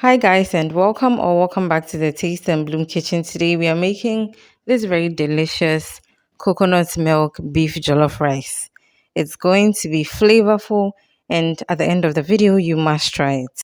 Hi guys and welcome back to the Taste and Bloom kitchen. Today we are making this very delicious coconut milk beef jollof rice. It's going to be flavorful and at the end of the video you must try it.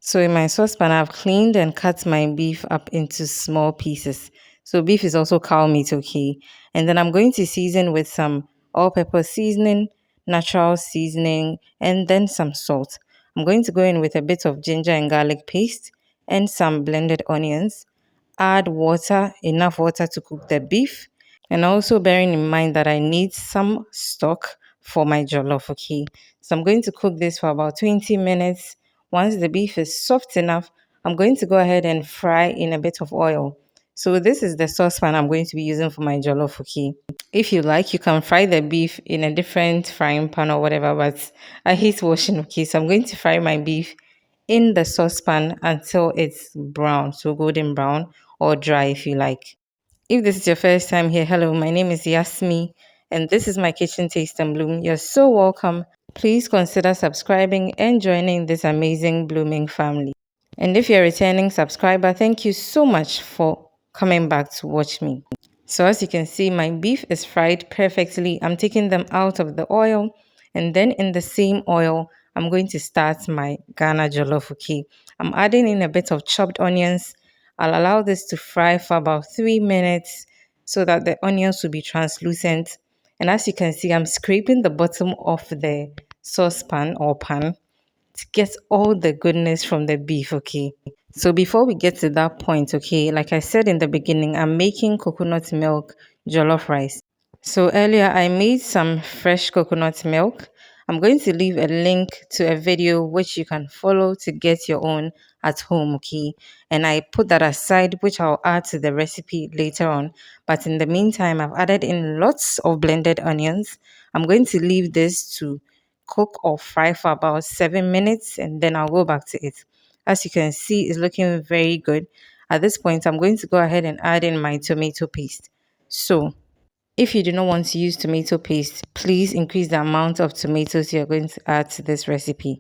So in my saucepan I've cleaned and cut my beef up into small pieces. So beef is also cow meat, okay? And then I'm going to season with some all-purpose seasoning, natural seasoning, and then some salt. I'm going to go in with a bit of ginger and garlic paste and some blended onions. Add water, enough water to cook the beef, and also bearing in mind that I need some stock for my jollof, okay? So I'm going to cook this for about 20 minutes. Once the beef is soft enough, I'm going to go ahead and fry in a bit of oil. So this is the saucepan I'm going to be using for my jollof, okay? If you like, you can fry the beef in a different frying pan or whatever, but I hate washing, okay? So I'm going to fry my beef in the saucepan until it's brown, so golden brown or dry if you like. If this is your first time here, hello, my name is Yasmi, and this is my kitchen taste and bloom. You're so welcome. Please consider subscribing and joining this amazing blooming family. And if you're a returning subscriber, thank you so much for coming back to watch me. So as you can see, my beef is fried perfectly. I'm taking them out of the oil, and then in the same oil, I'm going to start my Ghana jollof, okay? I'm adding in a bit of chopped onions. I'll allow this to fry for about 3 minutes so that the onions will be translucent. And as you can see, I'm scraping the bottom of the saucepan or pan to get all the goodness from the beef, okay? So before we get to that point, okay, like I said in the beginning, I'm making coconut milk jollof rice. So earlier I made some fresh coconut milk. I'm going to leave a link to a video which you can follow to get your own at home, okay? And I put that aside, which I'll add to the recipe later on. But in the meantime, I've added in lots of blended onions. I'm going to leave this to cook or fry for about 7 minutes and then I'll go back to it. As you can see, it's looking very good. At this point, I'm going to go ahead and add in my tomato paste. So if you do not want to use tomato paste, please increase the amount of tomatoes you're going to add to this recipe.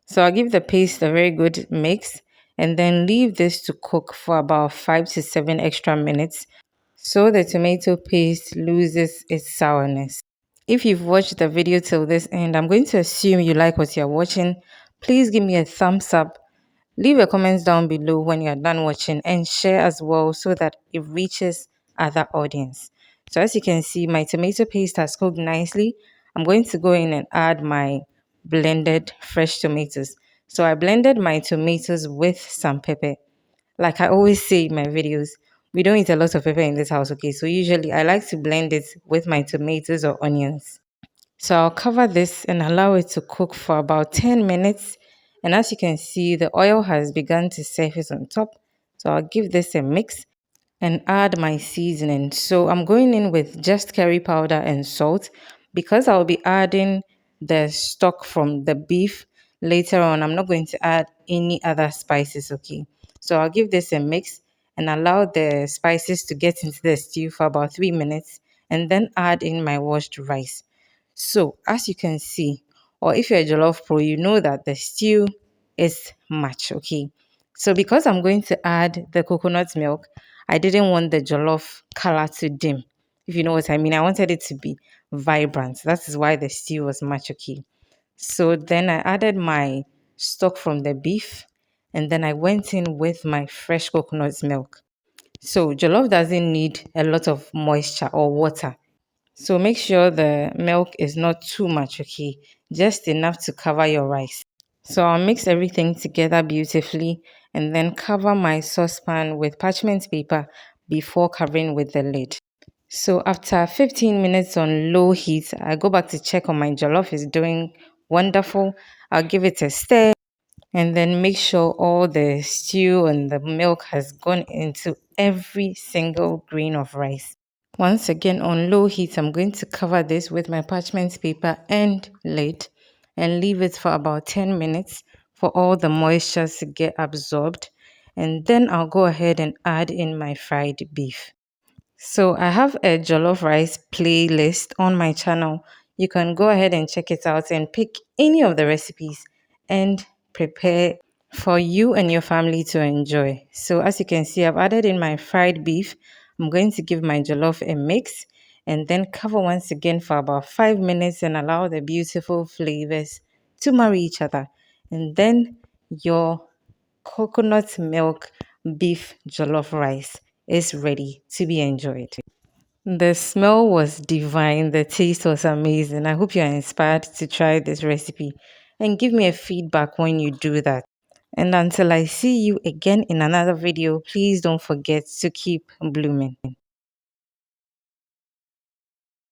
So I'll give the paste a very good mix and then leave this to cook for about 5 to 7 extra minutes so the tomato paste loses its sourness. If you've watched the video till this end, I'm going to assume you like what you're watching. Please give me a thumbs up. Leave your comments down below when you're done watching and share as well so that it reaches other audience. So as you can see, my tomato paste has cooked nicely. I'm going to go in and add my blended fresh tomatoes. So I blended my tomatoes with some pepper. Like I always say in my videos, we don't eat a lot of pepper in this house, okay? So usually I like to blend it with my tomatoes or onions. So I'll cover this and allow it to cook for about 10 minutes. And as you can see, the oil has begun to surface on top. So I'll give this a mix and add my seasoning. So I'm going in with just curry powder and salt because I'll be adding the stock from the beef later on. I'm not going to add any other spices, okay? So I'll give this a mix and allow the spices to get into the stew for about 3 minutes and then add in my washed rice. So, as you can see, or if you're a Jollof Pro, you know that the stew is much, okay? So, because I'm going to add the coconut milk, I didn't want the jollof color to dim, if you know what I mean. I wanted it to be vibrant. That is why the stew was much, okay? So, then I added my stock from the beef, and then I went in with my fresh coconut milk. So, jollof doesn't need a lot of moisture or water. So make sure the milk is not too much, okay? Just enough to cover your rice. So I'll mix everything together beautifully and then cover my saucepan with parchment paper before covering with the lid. So after 15 minutes on low heat, I go back to check on my jollof is doing wonderful. I'll give it a stir and then make sure all the stew and the milk has gone into every single grain of rice. Once again on low heat, I'm going to cover this with my parchment paper and lid and leave it for about 10 minutes for all the moisture to get absorbed. And then I'll go ahead and add in my fried beef. So I have a jollof rice playlist on my channel. You can go ahead and check it out and pick any of the recipes and prepare for you and your family to enjoy. So as you can see, I've added in my fried beef. I'm going to give my jollof a mix and then cover once again for about 5 minutes and allow the beautiful flavors to marry each other. And then your coconut milk beef jollof rice is ready to be enjoyed. The smell was divine, the taste was amazing. I hope you're inspired to try this recipe and give me a feedback when you do that. And until I see you again in another video, please don't forget to keep blooming.